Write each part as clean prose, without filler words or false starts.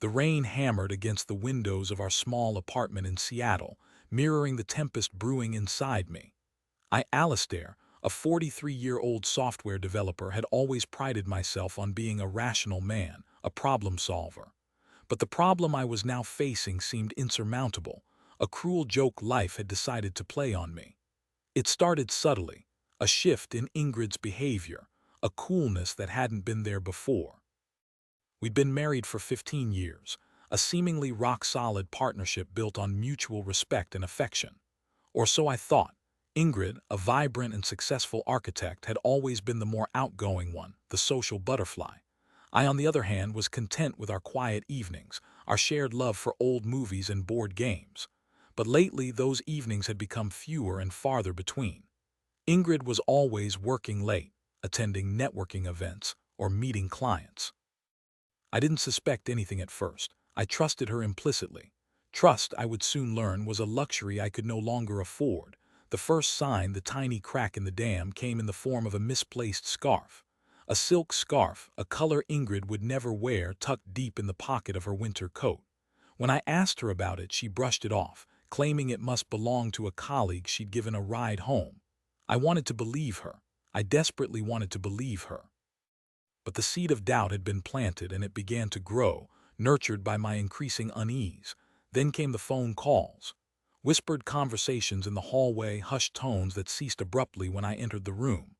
The rain hammered against the windows of our small apartment in Seattle, mirroring the tempest brewing inside me. Alistair, a 43-year-old software developer, had always prided myself on being a rational man, a problem solver. But the problem I was now facing seemed insurmountable, a cruel joke life had decided to play on me. It started subtly, a shift in Ingrid's behavior, a coolness that hadn't been there before. We'd been married for 15 years, a seemingly rock-solid partnership built on mutual respect and affection. Or so I thought. Ingrid, a vibrant and successful architect, had always been the more outgoing one, the social butterfly. I, on the other hand, was content with our quiet evenings, our shared love for old movies and board games. But lately, those evenings had become fewer and farther between. Ingrid was always working late, attending networking events or meeting clients. I didn't suspect anything at first. I trusted her implicitly. Trust, I would soon learn, was a luxury I could no longer afford. The first sign, the tiny crack in the dam, came in the form of a misplaced scarf. A silk scarf, a color Ingrid would never wear, tucked deep in the pocket of her winter coat. When I asked her about it, she brushed it off, claiming it must belong to a colleague she'd given a ride home. I wanted to believe her. I desperately wanted to believe her. But the seed of doubt had been planted, and it began to grow, nurtured by my increasing unease. Then came the phone calls. Whispered conversations in the hallway, hushed tones that ceased abruptly when I entered the room.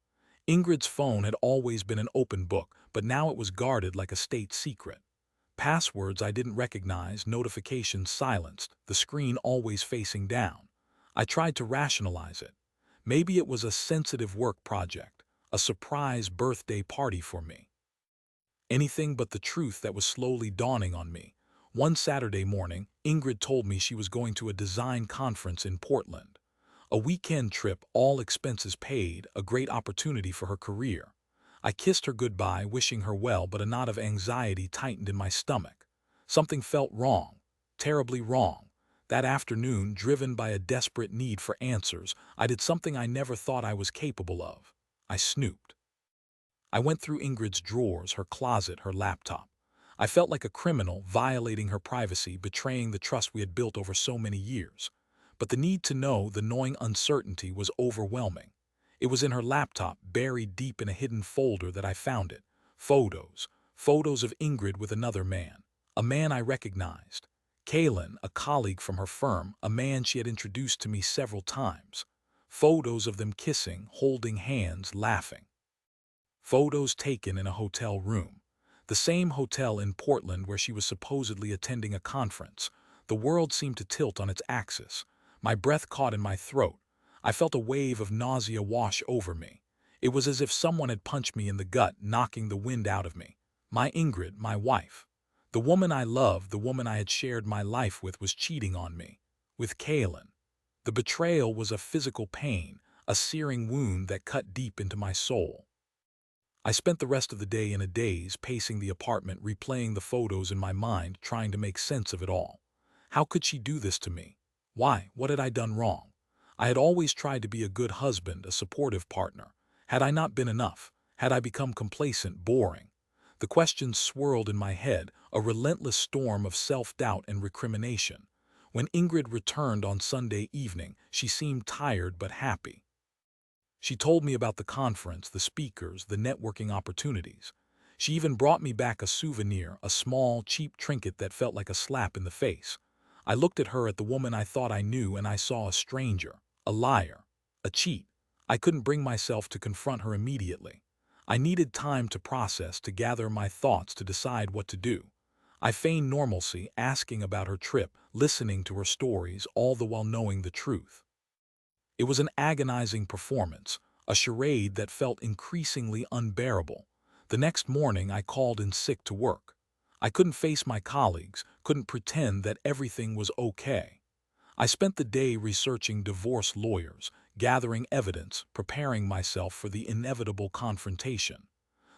Ingrid's phone had always been an open book, but now it was guarded like a state secret. Passwords I didn't recognize, notifications silenced, the screen always facing down. I tried to rationalize it. Maybe it was a sensitive work project, a surprise birthday party for me. Anything but the truth that was slowly dawning on me. One Saturday morning, Ingrid told me she was going to a design conference in Portland. A weekend trip, all expenses paid, a great opportunity for her career. I kissed her goodbye, wishing her well, but a knot of anxiety tightened in my stomach. Something felt wrong, terribly wrong. That afternoon, driven by a desperate need for answers, I did something I never thought I was capable of. I snooped. I went through Ingrid's drawers, her closet, her laptop. I felt like a criminal, violating her privacy, betraying the trust we had built over so many years. But the need to know, the gnawing uncertainty, was overwhelming. It was in her laptop, buried deep in a hidden folder, that I found it. Photos. Photos of Ingrid with another man. A man I recognized. Kaelen, a colleague from her firm, a man she had introduced to me several times. Photos of them kissing, holding hands, laughing. Photos taken in a hotel room. The same hotel in Portland where she was supposedly attending a conference. The world seemed to tilt on its axis. My breath caught in my throat. I felt a wave of nausea wash over me. It was as if someone had punched me in the gut, knocking the wind out of me. My Ingrid, my wife. The woman I loved, the woman I had shared my life with, was cheating on me. With Kaelen. The betrayal was a physical pain, a searing wound that cut deep into my soul. I spent the rest of the day in a daze, pacing the apartment, replaying the photos in my mind, trying to make sense of it all. How could she do this to me? Why? What had I done wrong? I had always tried to be a good husband, a supportive partner. Had I not been enough? Had I become complacent, boring? The questions swirled in my head, a relentless storm of self-doubt and recrimination. When Ingrid returned on Sunday evening, she seemed tired but happy. She told me about the conference, the speakers, the networking opportunities. She even brought me back a souvenir, a small, cheap trinket that felt like a slap in the face. I looked at her, at the woman I thought I knew, and I saw a stranger, a liar, a cheat. I couldn't bring myself to confront her immediately. I needed time to process, to gather my thoughts, to decide what to do. I feigned normalcy, asking about her trip, listening to her stories, all the while knowing the truth. It was an agonizing performance, a charade that felt increasingly unbearable. The next morning, I called in sick to work. I couldn't face my colleagues, couldn't pretend that everything was okay. I spent the day researching divorce lawyers, gathering evidence, preparing myself for the inevitable confrontation.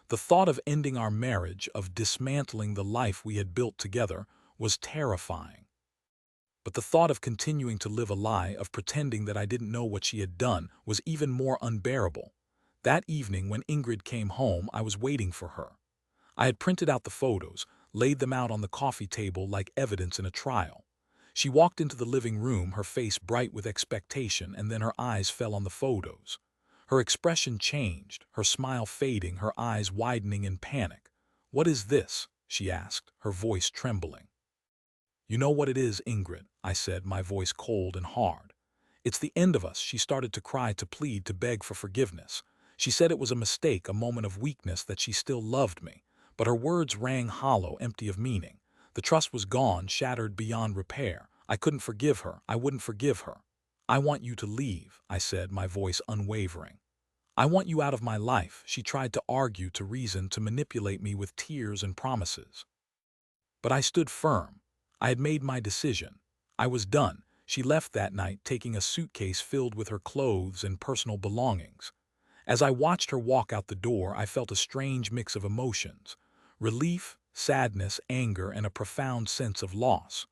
The thought of ending our marriage, of dismantling the life we had built together, was terrifying. But the thought of continuing to live a lie, of pretending that I didn't know what she had done, was even more unbearable. That evening, when Ingrid came home, I was waiting for her. I had printed out the photos, laid them out on the coffee table like evidence in a trial. She walked into the living room, her face bright with expectation, and then her eyes fell on the photos. Her expression changed, her smile fading, her eyes widening in panic. "What is this?" she asked, her voice trembling. "You know what it is, Ingrid," I said, my voice cold and hard. "It's the end of us." She started to cry, to plead, to beg for forgiveness. She said it was a mistake, a moment of weakness, that she still loved me. But her words rang hollow, empty of meaning. The trust was gone, shattered beyond repair. I couldn't forgive her. I wouldn't forgive her. "I want you to leave," I said, my voice unwavering. "I want you out of my life." She tried to argue, to reason, to manipulate me with tears and promises. But I stood firm. I had made my decision. I was done. She left that night, taking a suitcase filled with her clothes and personal belongings. As I watched her walk out the door, I felt a strange mix of emotions: relief, sadness, anger, and a profound sense of loss.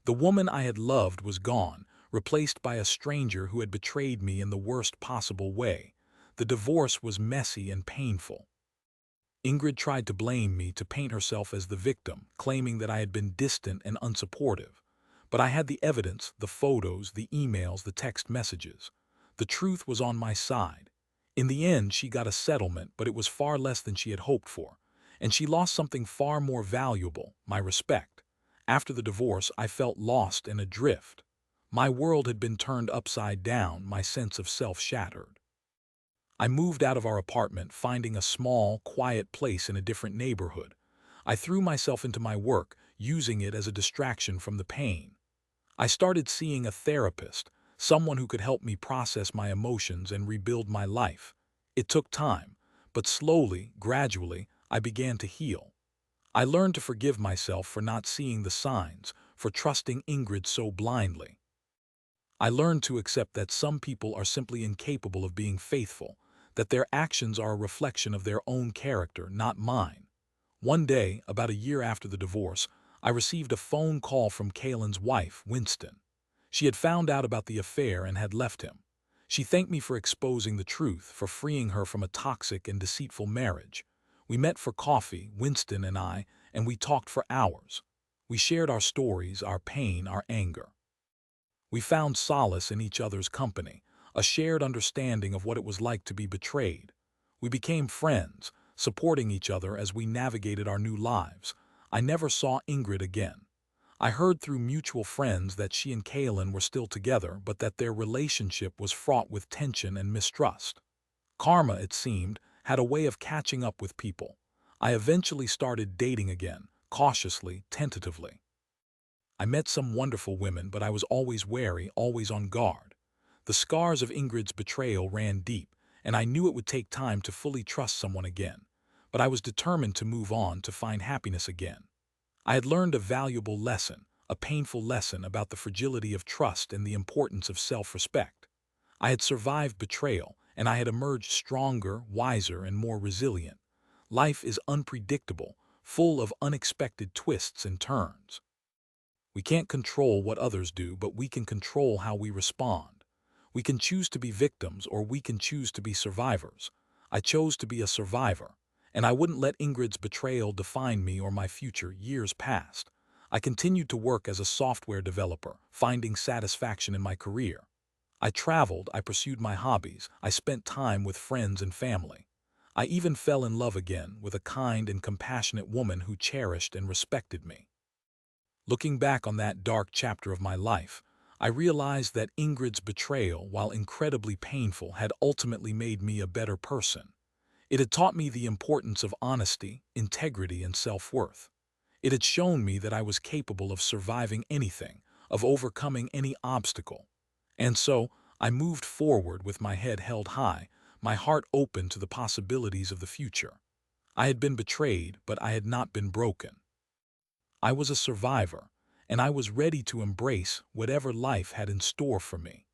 The woman I had loved was gone, replaced by a stranger who had betrayed me in the worst possible way. The divorce was messy and painful. Ingrid tried to blame me, to paint herself as the victim, claiming that I had been distant and unsupportive. But I had the evidence, the photos, the emails, the text messages. The truth was on my side. In the end, she got a settlement, but it was far less than she had hoped for. And she lost something far more valuable: my respect. After the divorce, I felt lost and adrift. My world had been turned upside down, my sense of self shattered. I moved out of our apartment, finding a small, quiet place in a different neighborhood. I threw myself into my work, using it as a distraction from the pain. I started seeing a therapist, someone who could help me process my emotions and rebuild my life. It took time, but slowly, gradually, I began to heal. I learned to forgive myself for not seeing the signs, for trusting Ingrid so blindly. I learned to accept that some people are simply incapable of being faithful, that their actions are a reflection of their own character, not mine. One day, about a year after the divorce, I received a phone call from Kaelen's wife, Wynstan. She had found out about the affair and had left him. She thanked me for exposing the truth, for freeing her from a toxic and deceitful marriage. We met for coffee, Wynstan and I, and we talked for hours. We shared our stories, our pain, our anger. We found solace in each other's company, a shared understanding of what it was like to be betrayed. We became friends, supporting each other as we navigated our new lives. I never saw Ingrid again. I heard through mutual friends that she and Kaelen were still together, but that their relationship was fraught with tension and mistrust. Karma, it seemed, had a way of catching up with people. I eventually started dating again, cautiously, tentatively. I met some wonderful women, but I was always wary, always on guard. The scars of Ingrid's betrayal ran deep, and I knew it would take time to fully trust someone again. But I was determined to move on, to find happiness again. I had learned a valuable lesson, a painful lesson about the fragility of trust and the importance of self-respect. I had survived betrayal, and I had emerged stronger, wiser, and more resilient. Life is unpredictable, full of unexpected twists and turns. We can't control what others do, but we can control how we respond. We can choose to be victims, or we can choose to be survivors. I chose to be a survivor, and I wouldn't let Ingrid's betrayal define me or my future. Years passed. I continued to work as a software developer, finding satisfaction in my career. I traveled, I pursued my hobbies, I spent time with friends and family. I even fell in love again, with a kind and compassionate woman who cherished and respected me. Looking back on that dark chapter of my life, I realized that Ingrid's betrayal, while incredibly painful, had ultimately made me a better person. It had taught me the importance of honesty, integrity, and self-worth. It had shown me that I was capable of surviving anything, of overcoming any obstacle. And so, I moved forward with my head held high, my heart open to the possibilities of the future. I had been betrayed, but I had not been broken. I was a survivor, and I was ready to embrace whatever life had in store for me.